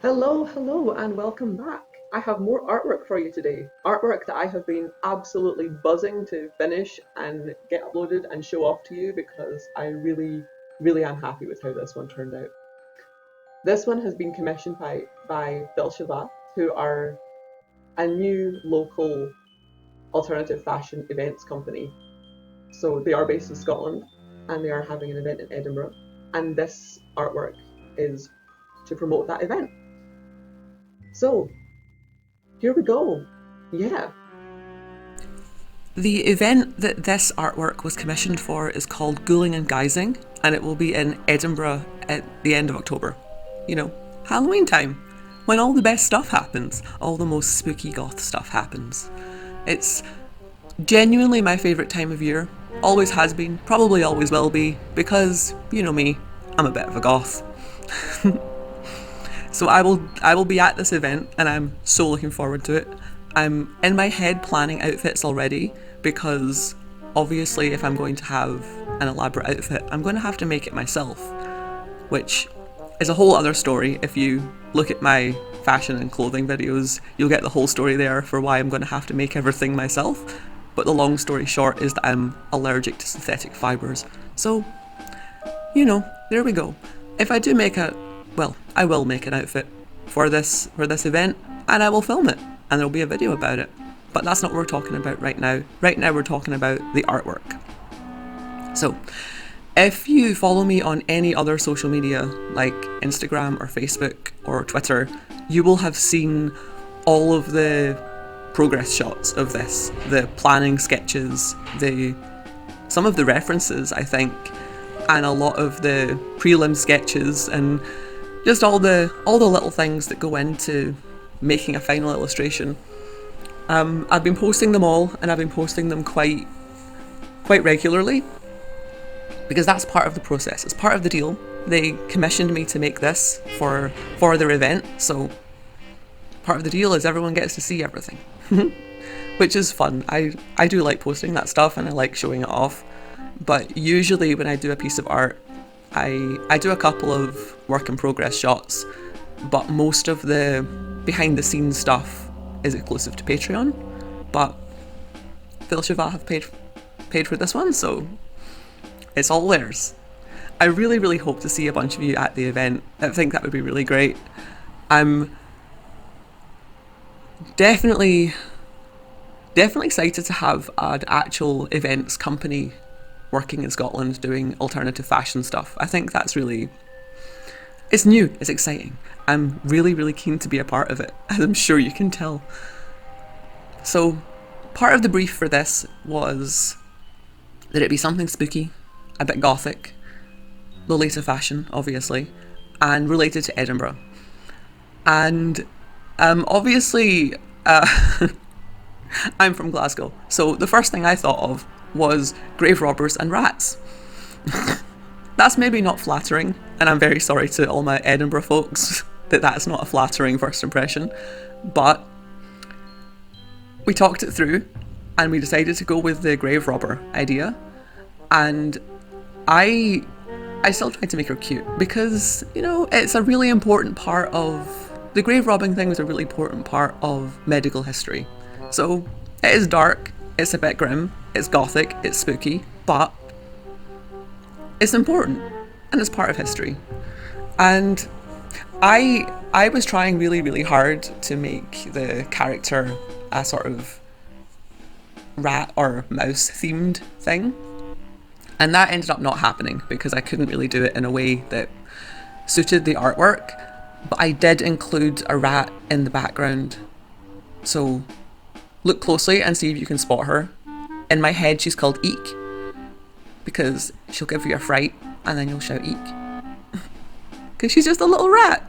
Hello, and welcome back. I have more artwork for you today. Artwork that I have been absolutely buzzing to finish and get uploaded and show off to you because I really am happy with how this one turned out. This one has been commissioned by Fàilte Bhlàth, who are a new local alternative fashion events company. So they are based in Scotland and they are having an event in Edinburgh. And this artwork is to promote that event. So here we go. Yeah. The event that this artwork was commissioned for is called Ghouling and Guising, and it will be in Edinburgh at the end of October. You know, Halloween time, when all the best stuff happens, all the most spooky goth stuff happens. It's genuinely my favourite time of year, always has been, probably always will be, because, you know me, I'm a bit of a goth. So I will be at this event and I'm so looking forward to it. I'm in my head planning outfits already because obviously if I'm going to have an elaborate outfit, I'm going to have to make it myself, which is a whole other story. If you look at my fashion and clothing videos, you'll get the whole story there for why I'm going to have to make everything myself. But the long story short is that I'm allergic to synthetic fibres. So, you know, there we go. If I do make I will make an outfit for this event and I will film it and there'll be a video about it. But that's not what we're talking about right now. Right now we're talking about the artwork. So, if you follow me on any other social media like Instagram or Facebook or Twitter, you will have seen all of the progress shots of this, the planning sketches, some of the references, I think, and a lot of the prelim sketches and just all the little things that go into making a final illustration. I've been posting them all, and I've been posting them quite regularly because that's part of the process. It's part of the deal. They commissioned me to make this for their event, so part of the deal is everyone gets to see everything, which is fun. I do like posting that stuff and I like showing it off. But usually when I do a piece of art, I do a couple of work in progress shots, but most of the behind the scenes stuff is exclusive to Patreon. But Fàilte Bhlàth have paid for this one, so it's all theirs. I really hope to see a bunch of you at the event. I think that would be really great. I'm definitely excited to have an actual events company working in Scotland doing alternative fashion stuff. I think that's it's new, it's exciting. I'm really keen to be a part of it, as I'm sure you can tell. So part of the brief for this was that it be something spooky, a bit gothic, Lolita fashion obviously, and related to Edinburgh. And obviously I'm from Glasgow, so the first thing I thought of was grave robbers and rats. That's maybe not flattering, and I'm very sorry to all my Edinburgh folks that that's not a flattering first impression, but we talked it through and we decided to go with the grave robber idea, and I still tried to make her cute because, you know, it's a really important part of the grave robbing thing was a really important part of medical history. So it is dark, it's a bit grim, it's gothic, it's spooky, but it's important and it's part of history. And I was trying really hard to make the character a sort of rat or mouse themed thing, and that ended up not happening because I couldn't really do it in a way that suited the artwork. But I did include a rat in the background, so look closely and see if you can spot her. In my head she's called Eek because she'll give you a fright and then you'll shout Eek because she's just a little rat.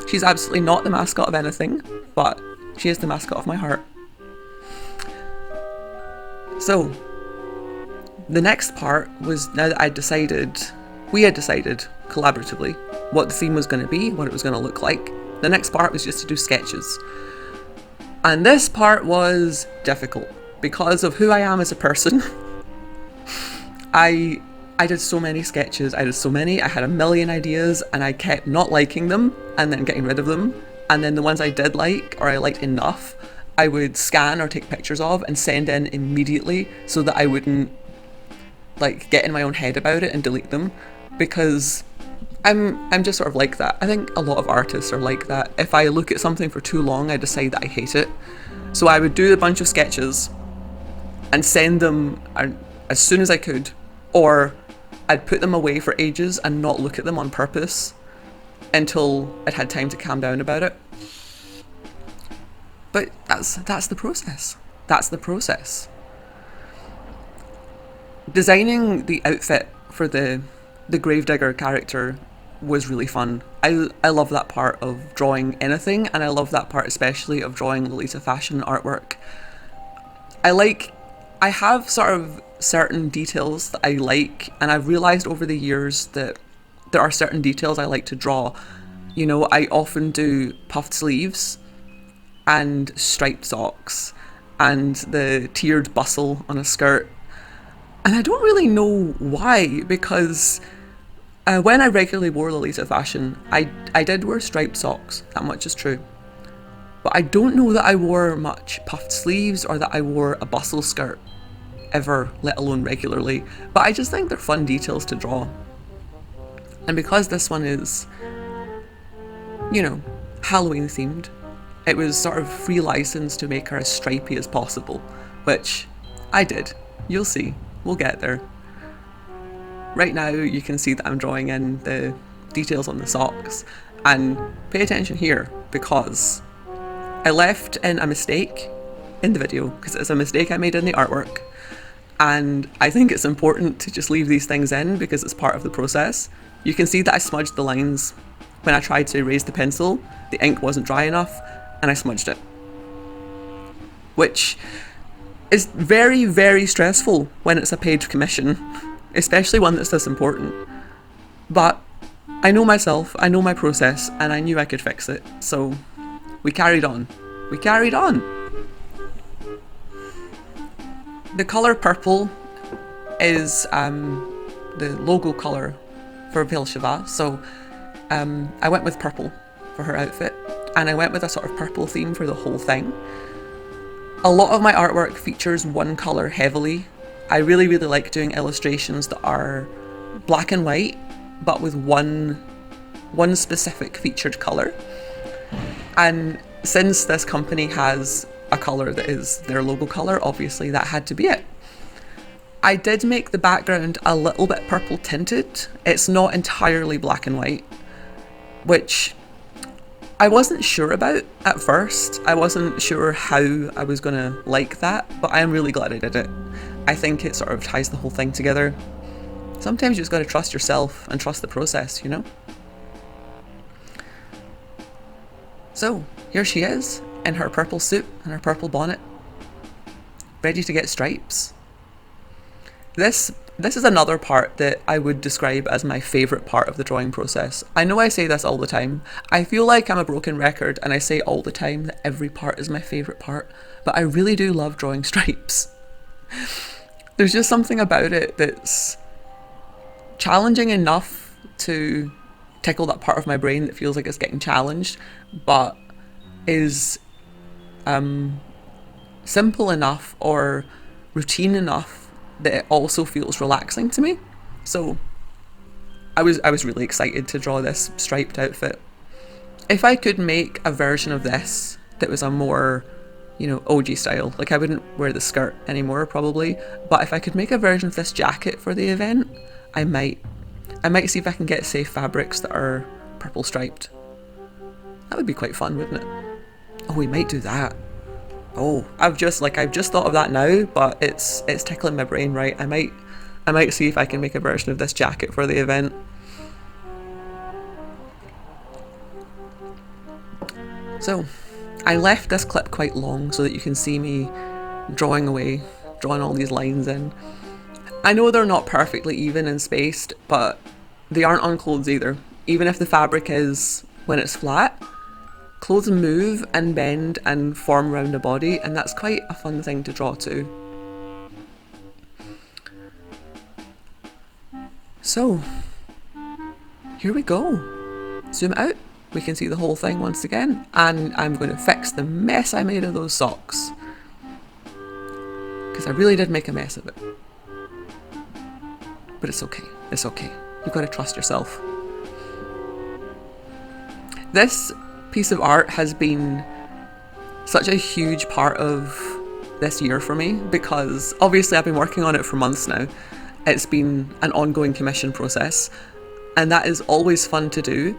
She's absolutely not the mascot of anything, but she is the mascot of my heart. So the next part was, now that we had decided collaboratively what the theme was going to be, what it was going to look like, the next part was just to do sketches. And this part was difficult because of who I am as a person. I I did so many sketches, I had a million ideas, and I kept not liking them and then getting rid of them. And then the ones I did like, or I liked enough, I would scan or take pictures of and send in immediately so that I wouldn't like get in my own head about it and delete them, because I'm just sort of like that. I think a lot of artists are like that. If I look at something for too long, I decide that I hate it. So I would do a bunch of sketches and send them as soon as I could, or I'd put them away for ages and not look at them on purpose until I'd had time to calm down about it. But that's the process. That's the process. Designing the outfit for the Gravedigger character was really fun. I love that part of drawing anything, and I love that part especially of drawing Lolita fashion artwork. I have sort of certain details that I like, and I've realised over the years that there are certain details I like to draw. You know, I often do puffed sleeves and striped socks and the tiered bustle on a skirt. And I don't really know why, because when I regularly wore Lolita fashion, I did wear striped socks, that much is true. But I don't know that I wore much puffed sleeves or that I wore a bustle skirt ever, let alone regularly. But I just think they're fun details to draw. And because this one is, you know, Halloween themed, it was sort of free license to make her as stripy as possible, which I did. You'll see, we'll get there. Right now you can see that I'm drawing in the details on the socks, and pay attention here because I left in a mistake in the video, because it's a mistake I made in the artwork, and I think it's important to just leave these things in because it's part of the process. You can see that I smudged the lines. When I tried to erase the pencil, the ink wasn't dry enough and I smudged it, which is very, very stressful when it's a paid commission, especially one that's this important. But I know myself, I know my process, and I knew I could fix it, so we carried on. We carried on. The colour purple is the logo colour for Fàilte Bhlàth, so I went with purple for her outfit, and I went with a sort of purple theme for the whole thing. A lot of my artwork features one colour heavily. I really, really like doing illustrations that are black and white, but with one specific featured colour. And since this company has a colour that is their logo colour, obviously that had to be it. I did make the background a little bit purple tinted. It's not entirely black and white, which I wasn't sure about at first. I wasn't sure how I was gonna like that, but I am really glad I did it. I think it sort of ties the whole thing together. Sometimes you just gotta trust yourself and trust the process, you know? So, here she is, in her purple suit and her purple bonnet, ready to get stripes. This is another part that I would describe as my favourite part of the drawing process. I know I say this all the time. I feel like I'm a broken record and I say all the time that every part is my favourite part, but I really do love drawing stripes. There's just something about it that's challenging enough to tickle that part of my brain that feels like it's getting challenged, but is simple enough or routine enough that it also feels relaxing to me. So I was really excited to draw this striped outfit. If I could make a version of this that was a more, you know, OG style, like I wouldn't wear the skirt anymore probably, but if I could make a version of this jacket for the event, I might see if I can get safe fabrics that are purple striped. That would be quite fun, wouldn't it? Oh, we might do that. Oh, I've just thought of that now, but it's tickling my brain, right? I might see if I can make a version of this jacket for the event. So, I left this clip quite long so that you can see me drawing all these lines in. I know they're not perfectly even and spaced, but they aren't on clothes either. Even if the fabric is, when it's flat, clothes move and bend and form around a body, and that's quite a fun thing to draw too. So, here we go. Zoom out. We can see the whole thing once again. And I'm going to fix the mess I made of those socks. Because I really did make a mess of it. But it's okay. It's okay. You've got to trust yourself. This piece of art has been such a huge part of this year for me because obviously I've been working on it for months now. It's been an ongoing commission process and that is always fun to do,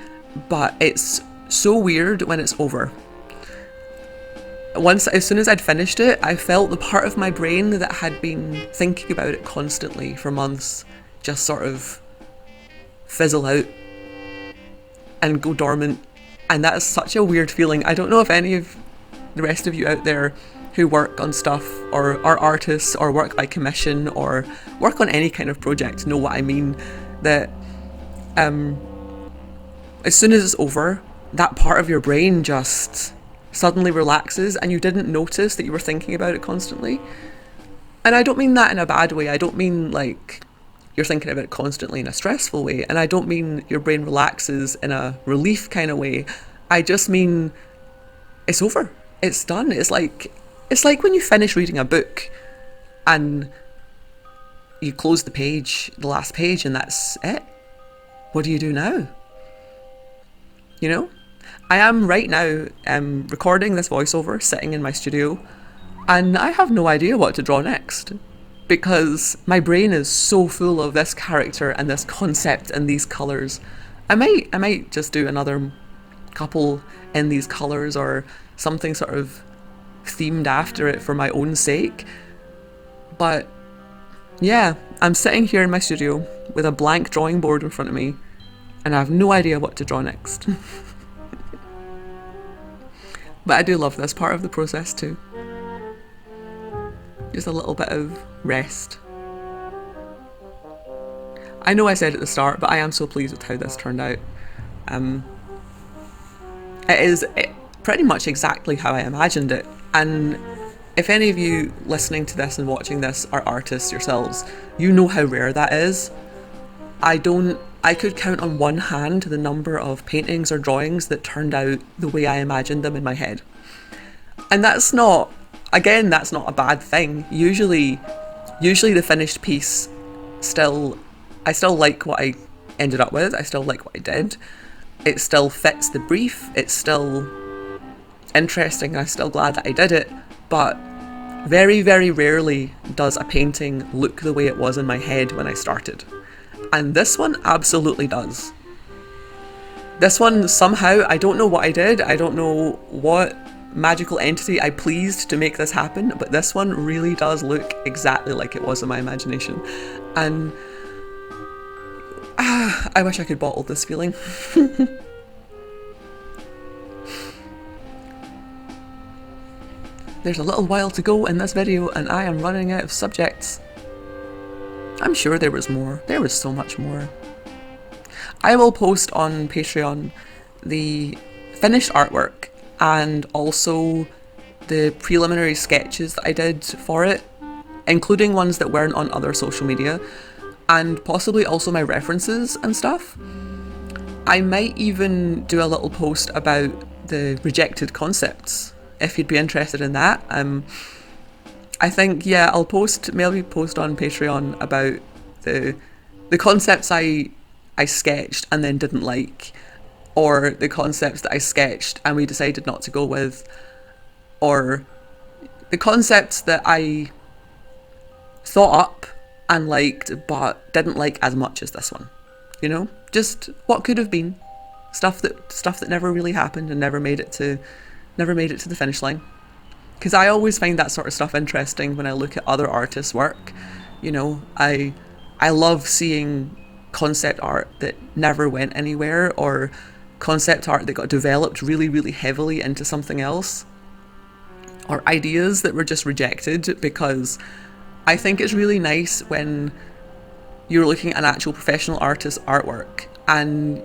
but it's so weird when it's over. As soon as I'd finished it, I felt the part of my brain that had been thinking about it constantly for months just sort of fizzle out and go dormant. And that is such a weird feeling. I don't know if any of the rest of you out there who work on stuff or are artists or work by commission or work on any kind of project know what I mean. That as soon as it's over, that part of your brain just suddenly relaxes and you didn't notice that you were thinking about it constantly. And I don't mean that in a bad way. I don't mean like you're thinking about it constantly in a stressful way. And I don't mean your brain relaxes in a relief kind of way. I just mean it's over. It's done. It's like when you finish reading a book and you close the last page, and that's it. What do you do now? You know? I am right now recording this voiceover, sitting in my studio, and I have no idea what to draw next. Because my brain is so full of this character and this concept and these colours. I might just do another couple in these colours or something sort of themed after it for my own sake. But yeah, I'm sitting here in my studio with a blank drawing board in front of me and I have no idea what to draw next. But I do love this part of the process too. Just a little bit of rest. I know I said at the start, but I am so pleased with how this turned out. It is pretty much exactly how I imagined it. And if any of you listening to this and watching this are artists yourselves, you know how rare that is. I could count on one hand the number of paintings or drawings that turned out the way I imagined them in my head. And that's not a bad thing. Usually the finished piece I still like what I ended up with. I still like what I did. It still fits the brief. It's still interesting. I'm still glad that I did it. But very, very rarely does a painting look the way it was in my head when I started. And this one absolutely does. This one somehow, I don't know what I did. I don't know what magical entity I pleased to make this happen, but this one really does look exactly like it was in my imagination. And I wish I could bottle this feeling. There's a little while to go in this video and I am running out of subjects. I'm sure there was more. There was so much more. I will post on Patreon the finished artwork and also the preliminary sketches that I did for it, including ones that weren't on other social media, and possibly also my references and stuff. I might even do a little post about the rejected concepts, if you'd be interested in that. I think, yeah, I'll maybe post on Patreon about the concepts I sketched and then didn't like, or the concepts that I sketched and we decided not to go with, or the concepts that I thought up and liked but didn't like as much as this one. You know, just what could have been, stuff that never really happened and never made it to the finish line. Because I always find that sort of stuff interesting when I look at other artists' work. You know, I love seeing concept art that never went anywhere, or concept art that got developed really, really heavily into something else, or ideas that were just rejected, because I think it's really nice when you're looking at an actual professional artist's artwork, and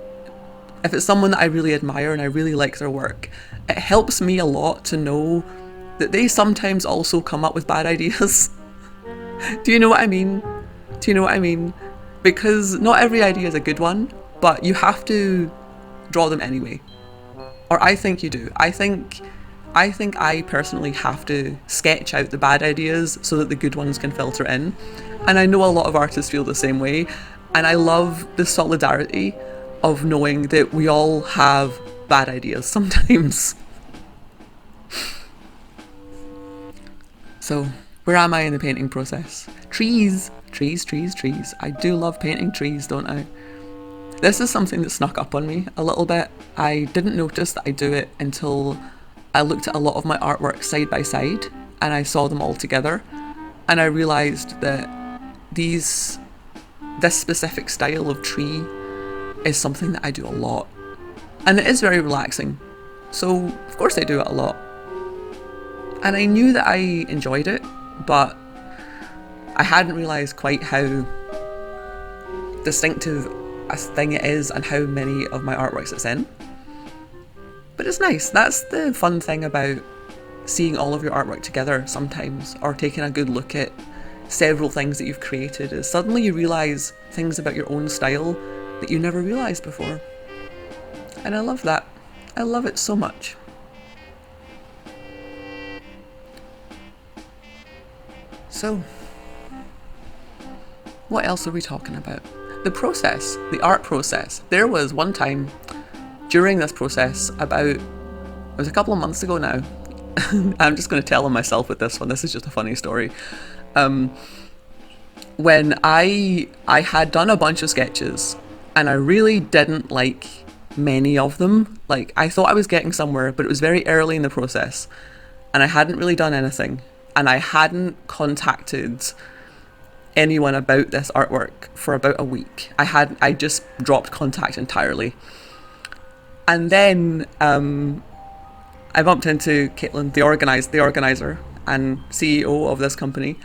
if it's someone that I really admire and I really like their work, it helps me a lot to know that they sometimes also come up with bad ideas. Do you know what I mean? because not every idea is a good one, but you have to draw them anyway. Or I think you do. I think I personally have to sketch out the bad ideas so that the good ones can filter in. And I know a lot of artists feel the same way. And I love the solidarity of knowing that we all have bad ideas sometimes. So, where am I in the painting process? Trees. I do love painting trees, don't I? This is something that snuck up on me a little bit. I didn't notice that I do it until I looked at a lot of my artwork side by side and I saw them all together, and I realised that this specific style of tree is something that I do a lot, and it is very relaxing, so of course I do it a lot. And I knew that I enjoyed it, but I hadn't realised quite how distinctive a thing it is and how many of my artworks it's in. But it's nice. That's the fun thing about seeing all of your artwork together sometimes, or taking a good look at several things that you've created, is suddenly you realise things about your own style that you never realised before. And I love that. I love it so much. So, what else are we talking about? The process, the art process. There was one time during this process, it was a couple of months ago now. I'm just going to tell on myself with this one. This is just a funny story. When I had done a bunch of sketches and I really didn't like many of them. Like, I thought I was getting somewhere, but it was very early in the process and I hadn't really done anything, and I hadn't contacted anyone about this artwork for about a week. I just dropped contact entirely. And then I bumped into Caitlin, the organizer and CEO of this company.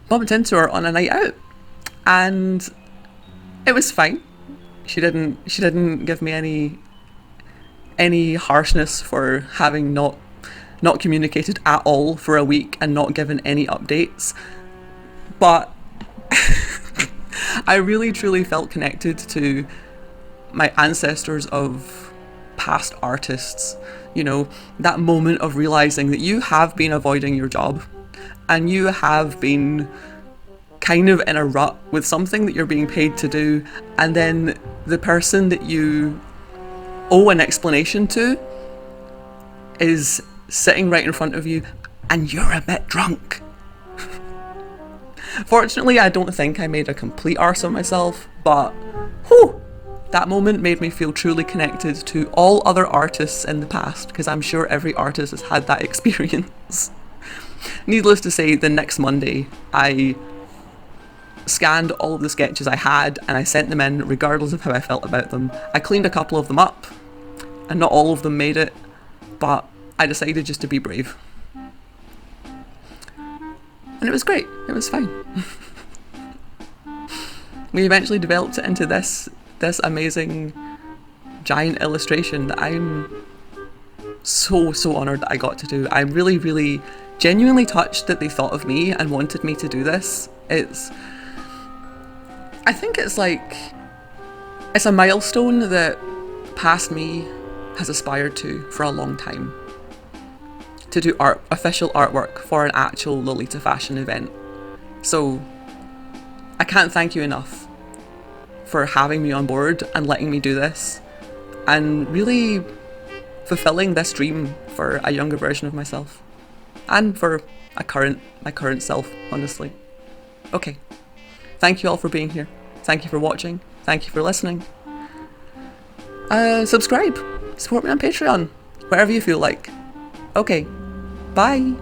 Bumped into her on a night out, and it was fine. She didn't give me any harshness for having not communicated at all for a week and not given any updates. But I really truly felt connected to my ancestors of past artists. You know, that moment of realizing that you have been avoiding your job and you have been kind of in a rut with something that you're being paid to do, and then the person that you owe an explanation to is sitting right in front of you and you're a bit drunk. Fortunately, I don't think I made a complete arse of myself, but whew, that moment made me feel truly connected to all other artists in the past, because I'm sure every artist has had that experience. Needless to say, the next Monday, I scanned all of the sketches I had and I sent them in regardless of how I felt about them. I cleaned a couple of them up, and not all of them made it, but I decided just to be brave. And it was great. It was fine. We eventually developed it into this amazing giant illustration that I'm so honoured that I got to do. I'm really, really genuinely touched that they thought of me and wanted me to do this. I think it's a milestone that past me has aspired to for a long time. To do official artwork for an actual Lolita fashion event. So I can't thank you enough for having me on board and letting me do this, and really fulfilling this dream for a younger version of myself, and for my current self, honestly. Okay, thank you all for being here. Thank you for watching. Thank you for listening. Subscribe, support me on Patreon, whatever you feel like. Okay, bye.